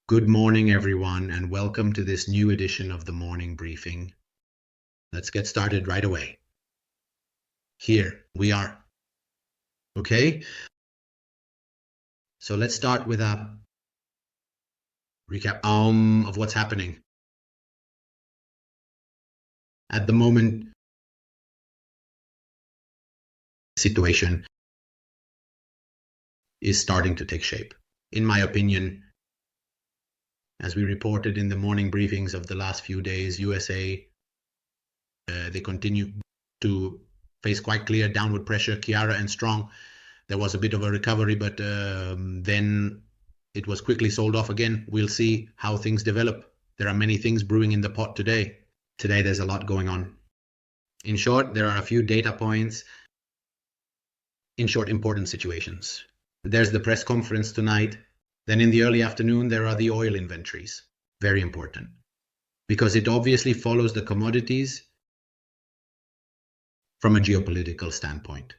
Good morning, everyone, and welcome to this new edition of the morning briefing. Let's get started right away. Here we are. Okay? So let's start with a recap of what's happening. At the moment, the situation is starting to take shape. In my opinion, as we reported in the morning briefings of the last few days, USA, they continue to face quite clear downward pressure. Chiara and Strong, there was a bit of a recovery, but then it was quickly sold off again. We'll see how things develop. There are many things brewing in the pot today. Today there's a lot going on. In short, there are a few data points. In short, important situations. There's the press conference tonight. Then in the early afternoon, there are the oil inventories. Very important. Because it obviously follows the commodities from a geopolitical standpoint.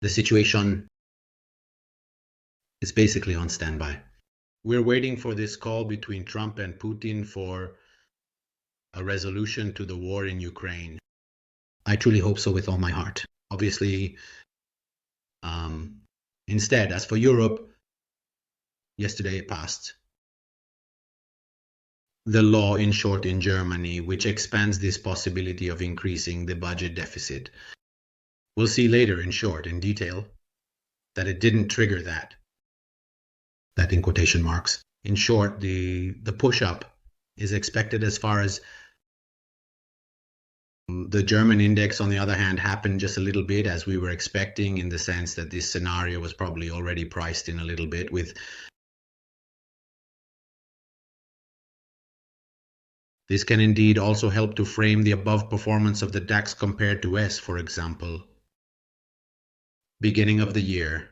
The situation is basically on standby. We're waiting for this call between Trump and Putin for a resolution to the war in Ukraine. I truly hope so with all my heart. Obviously, instead, as for Europe, yesterday it passed the law, in short, in Germany, which expands this possibility of increasing the budget deficit. We'll see later, in short, in detail, that it didn't trigger that in quotation marks. In short, the push-up is expected as far as the German index, on the other hand, happened just a little bit as we were expecting, in the sense that this scenario was probably already priced in a little bit with this can indeed also help to frame the above performance of the DAX compared to S, for example. Beginning of the year.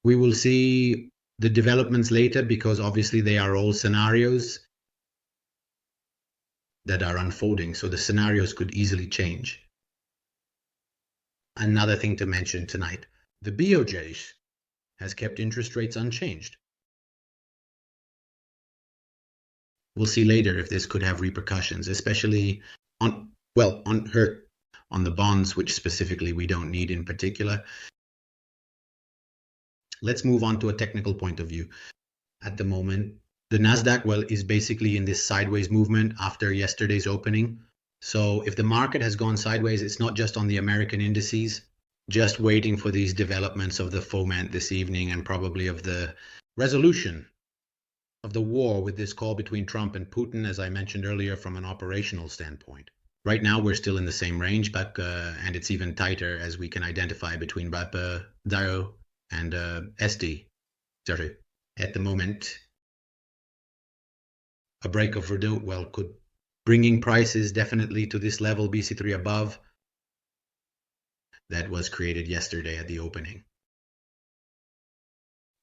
We will see the developments later because obviously they are all scenarios that are unfolding, so the scenarios could easily change. Another thing to mention tonight, the BOJ has kept interest rates unchanged. We'll see later if this could have repercussions, especially on the bonds, which specifically we don't need in particular. Let's move on to a technical point of view. At the moment, the Nasdaq, is basically in this sideways movement after yesterday's opening. So if the market has gone sideways, it's not just on the American indices, just waiting for these developments of the foment this evening and probably of the resolution of the war with this call between Trump and Putin, as I mentioned earlier, from an operational standpoint. Right now, we're still in the same range, but and it's even tighter as we can identify between DAO and SD. Sorry, at the moment, a break of Verdot, could bringing prices definitely to this level, BC3 above, that was created yesterday at the opening.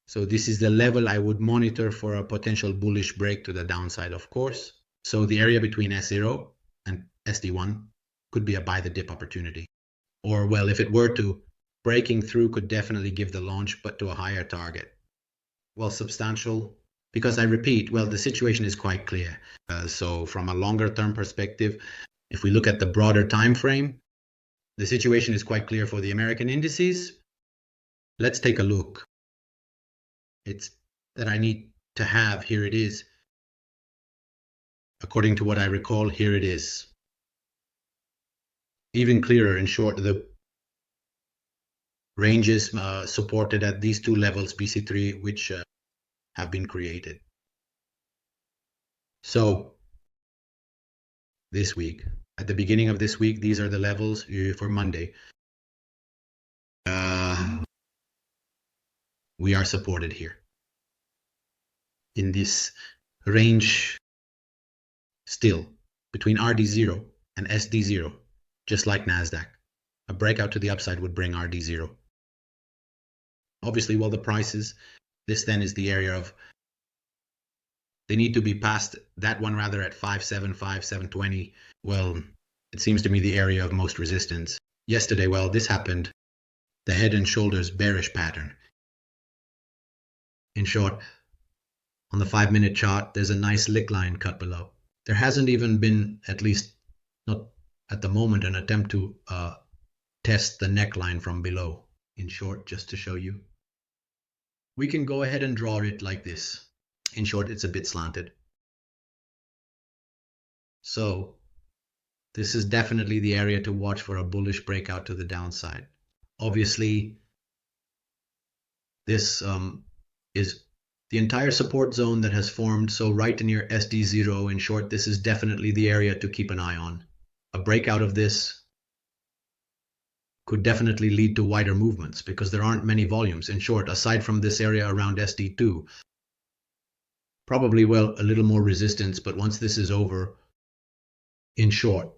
So this is the level I would monitor for a potential bullish break to the downside, of course. So the area between S0 and SD1 could be a buy the dip opportunity. Or, if it were to, breaking through could definitely give the launch, but to a higher target. Substantial, because I repeat, the situation is quite clear. So from a longer term perspective, if we look at the broader time frame, the situation is quite clear for the American indices. Let's take a look. It's that I need to have, here it is. According to what I recall, here it is. Even clearer, in short, the ranges supported at these two levels, BC3, which have been created. So this week, at the beginning of this week, these are the levels for Monday. We are supported here in this range still between RD0 and SD0, just like Nasdaq. A breakout to the upside would bring RD0. Obviously, the prices, this then is the area of, they need to be past that one rather at 575, 720. It seems to me the area of most resistance. Yesterday, this happened, the head and shoulders bearish pattern. In short, On the 5-minute chart, there's a nice lick line cut below. There hasn't even been, at least not at the moment, an attempt to test the neckline from below. In short, just to show you, we can go ahead and draw it like this. In short, it's a bit slanted. So this is definitely the area to watch for a bullish breakout to the downside. Obviously, this is the entire support zone that has formed, so right near SD0. In short, this is definitely the area to keep an eye on. A breakout of this could definitely lead to wider movements because there aren't many volumes. In short, aside from this area around SD2, probably, well, a little more resistance, but once this is over, in short,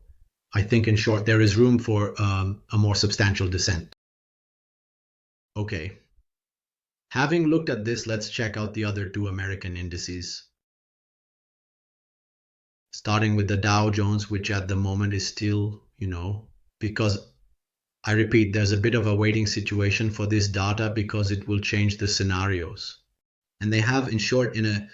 I think in short, there is room for a more substantial descent. Okay. Having looked at this, let's check out the other two American indices. Starting with the Dow Jones, which at the moment is still, because I repeat, there's a bit of a waiting situation for this data because it will change the scenarios. And they have, in short, in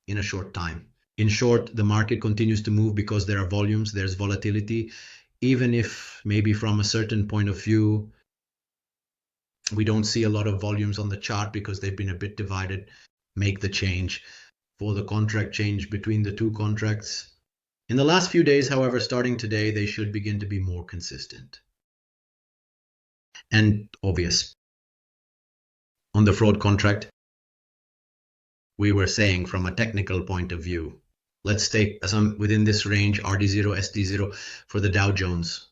a short time. In short, the market continues to move because there are volumes, there's volatility, even if maybe from a certain point of view, we don't see a lot of volumes on the chart because they've been a bit divided. Make the change for the contract change between the two contracts. In the last few days, however, starting today, they should begin to be more consistent and obvious. On the fraud contract, we were saying from a technical point of view, let's take some within this range, RD0, SD0 for the Dow Jones.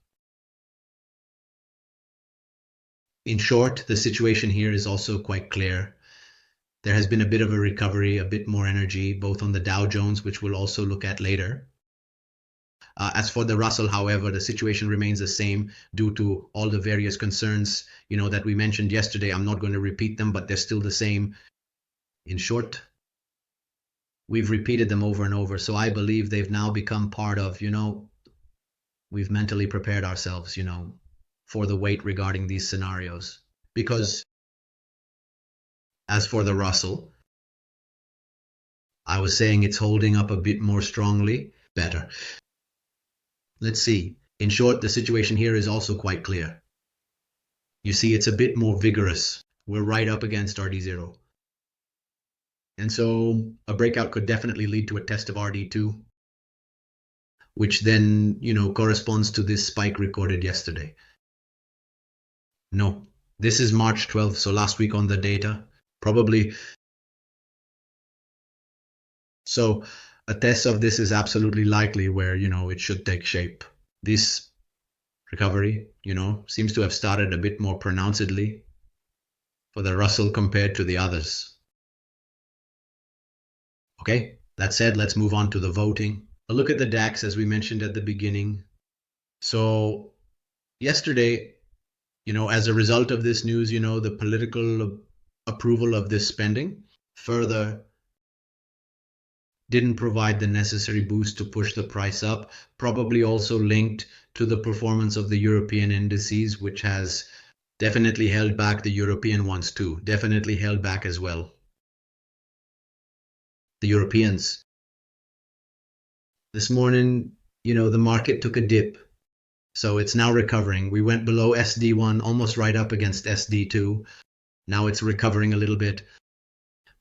In short, the situation here is also quite clear. There has been a bit of a recovery, a bit more energy, both on the Dow Jones, which we'll also look at later. As for the Russell, however, the situation remains the same due to all the various concerns, that we mentioned yesterday. I'm not going to repeat them, but they're still the same. In short, we've repeated them over and over. So I believe they've now become part of, we've mentally prepared ourselves, for the wait regarding these scenarios. Because as for the Russell, I was saying it's holding up a bit more strongly, better. Let's see. In short, the situation here is also quite clear. You see, it's a bit more vigorous. We're right up against RD0. And so a breakout could definitely lead to a test of RD2, which then, corresponds to this spike recorded yesterday. No, this is March 12th, so last week on the data, probably. So a test of this is absolutely likely where, it should take shape. This recovery, seems to have started a bit more pronouncedly for the Russell compared to the others. Okay, that said, let's move on to the voting. A look at the DAX, as we mentioned at the beginning. So yesterday, as a result of this news, the political approval of this spending further didn't provide the necessary boost to push the price up, probably also linked to the performance of the European indices, which has definitely held back the European ones too, definitely held back as well. The Europeans. This morning, the market took a dip. So it's now recovering. We went below SD1, almost right up against SD2. Now it's recovering a little bit.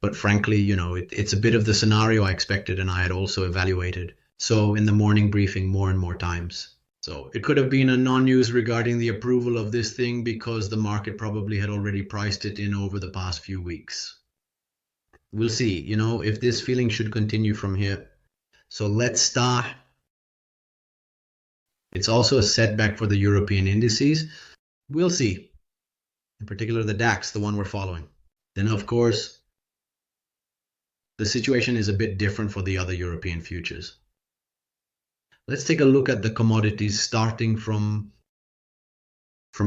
But frankly, it's a bit of the scenario I expected and I had also evaluated. So in the morning briefing more and more times. So it could have been a non-news regarding the approval of this thing because the market probably had already priced it in over the past few weeks. We'll see, if this feeling should continue from here. So let's start. It's also a setback for the European indices. We'll see. In particular, the DAX, the one we're following. Then, of course, the situation is a bit different for the other European futures. Let's take a look at the commodities, starting from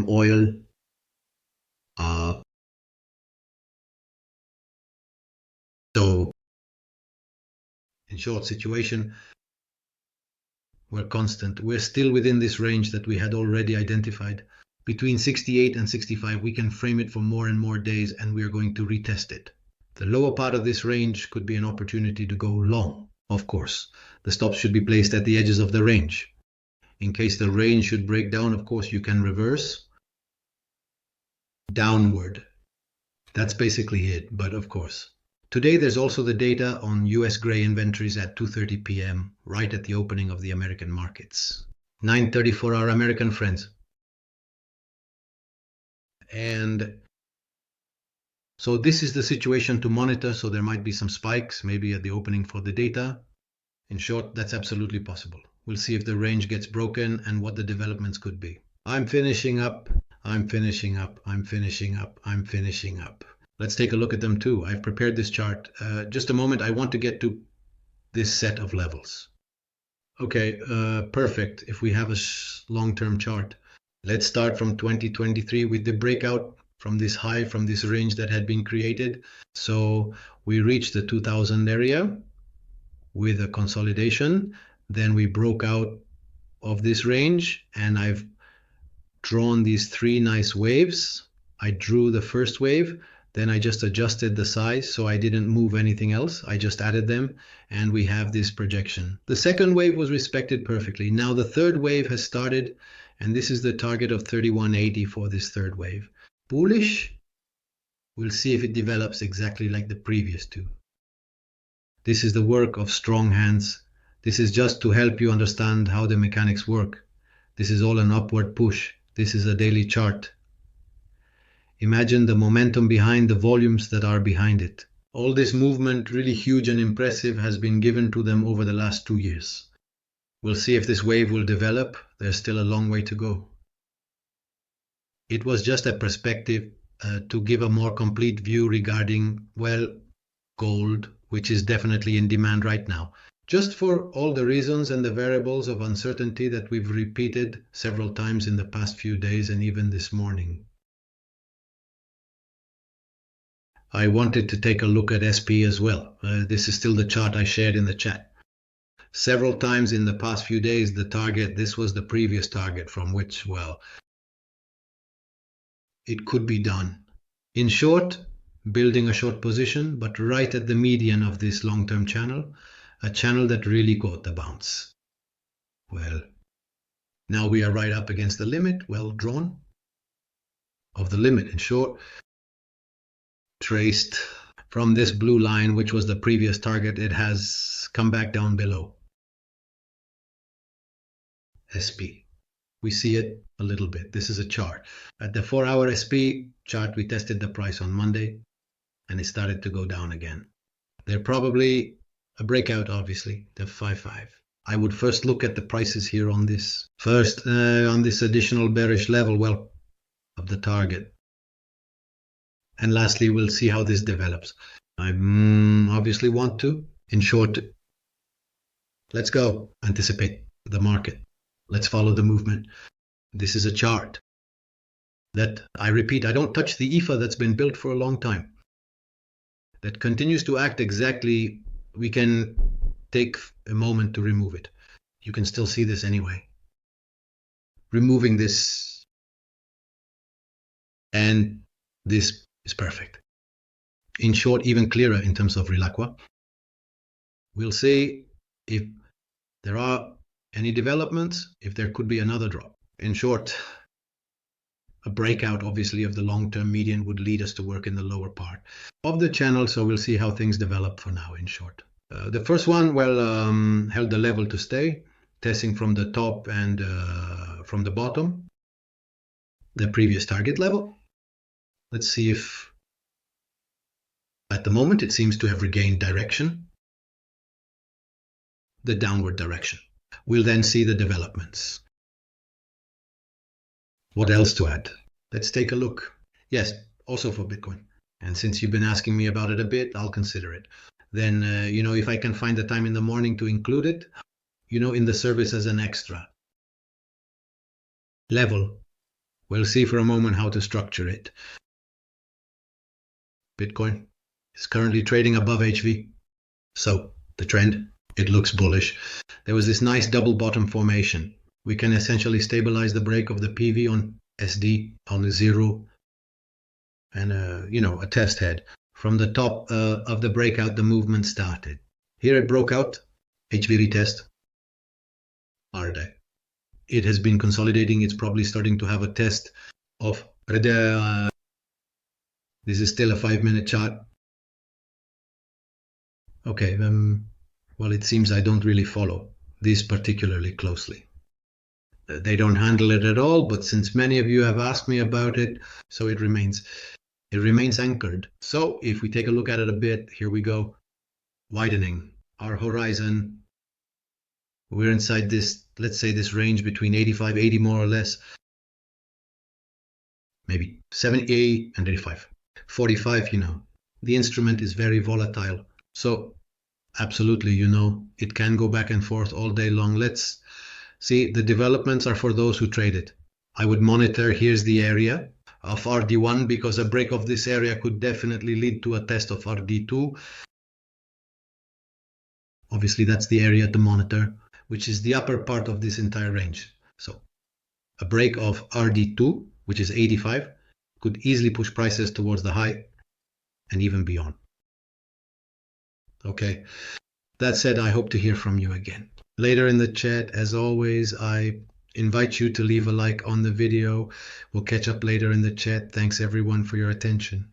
oil. So, in short, situation, we're constant. We're still within this range that we had already identified. Between 68 and 65, we can frame it for more and more days, and we are going to retest it. The lower part of this range could be an opportunity to go long, of course. The stops should be placed at the edges of the range. In case the range should break down, of course, you can reverse downward. That's basically it, but of course. Today, there's also the data on US gray inventories at 2:30 p.m., right at the opening of the American markets. 9:30 for our American friends. And so this is the situation to monitor. So there might be some spikes, maybe at the opening for the data. In short, that's absolutely possible. We'll see if the range gets broken and what the developments could be. I'm finishing up. Let's take a look at them too. I've prepared this chart. Just a moment. I want to get to this set of levels. Okay, perfect. If we have a long-term chart, let's start from 2023 with the breakout from this high, from this range that had been created. So we reached the 2000 area with a consolidation. Then we broke out of this range, and I've drawn these three nice waves. I drew the first wave, then I just adjusted the size, so I didn't move anything else. I just added them, and we have this projection. The second wave was respected perfectly. Now the third wave has started, and this is the target of 3180 for this third wave. Bullish. We'll see if it develops exactly like the previous two. This is the work of strong hands. This is just to help you understand how the mechanics work. This is all an upward push. This is a daily chart. Imagine the momentum behind the volumes that are behind it. All this movement, really huge and impressive, has been given to them over the last 2 years. We'll see if this wave will develop. There's still a long way to go. It was just a perspective to give a more complete view regarding, well, gold, which is definitely in demand right now. Just for all the reasons and the variables of uncertainty that we've repeated several times in the past few days and even this morning. I wanted to take a look at SP as well. This is still the chart I shared in the chat. Several times in the past few days, the target, this was the previous target from which, well, it could be done. In short, building a short position, but right at the median of this long-term channel, a channel that really caught the bounce. Well, now we are right up against the limit, well drawn, of the limit. In short, traced from this blue line, which was the previous target, it has come back down below. SP. We see it a little bit. This is a chart. At the 4-hour SP chart, we tested the price on Monday, and it started to go down again. They're probably a breakout, obviously, the 5-5. I would first look at the prices here on this. First, on this additional bearish level, well, of the target. And lastly, we'll see how this develops. I obviously want to. In short, let's go. Anticipate the market. Let's follow the movement. This is a chart that, I repeat, I don't touch the EFA that's been built for a long time. That continues to act exactly. We can take a moment to remove it. You can still see this anyway. Removing this, and this is perfect. In short, even clearer in terms of Rilacqua. We'll see if there are any developments, if there could be another drop. In short, a breakout, obviously, of the long-term median would lead us to work in the lower part of the channel, so we'll see how things develop for now, in short. The first one, well, held the level to stay, testing from the top and from the bottom, the previous target level. Let's see if, at the moment, it seems to have regained direction, the downward direction. We'll then see the developments. What else to add? Let's take a look. Yes, also for Bitcoin. And since you've been asking me about it a bit, I'll consider it. Then, if I can find the time in the morning to include it, in the service as an extra level. We'll see for a moment how to structure it. Bitcoin is currently trading above HV. So the trend, it looks bullish. There was this nice double bottom formation. We can essentially stabilize the break of the PV on SD on the 0 and a test head. From the top of the breakout, the movement started. Here it broke out, HV retest, RDA. It has been consolidating. It's probably starting to have a test of RDA. This is still a 5-minute chart. Okay, well, it seems I don't really follow this particularly closely. They don't handle it at all, but since many of you have asked me about it, so it remains anchored. So if we take a look at it a bit, here we go, widening our horizon. We're inside this, let's say this range between 85, 80 more or less, maybe 78 and 85, 45, the instrument is very volatile. So absolutely, it can go back and forth all day long. Let's see, the developments are for those who trade it. I would monitor, here's the area of RD1, because a break of this area could definitely lead to a test of RD2. Obviously, that's the area to monitor, which is the upper part of this entire range. So a break of RD2, which is 85, could easily push prices towards the high and even beyond. Okay, that said, I hope to hear from you again later in the chat. As always, I invite you to leave a like on the video. We'll catch up later in the chat. Thanks everyone for your attention.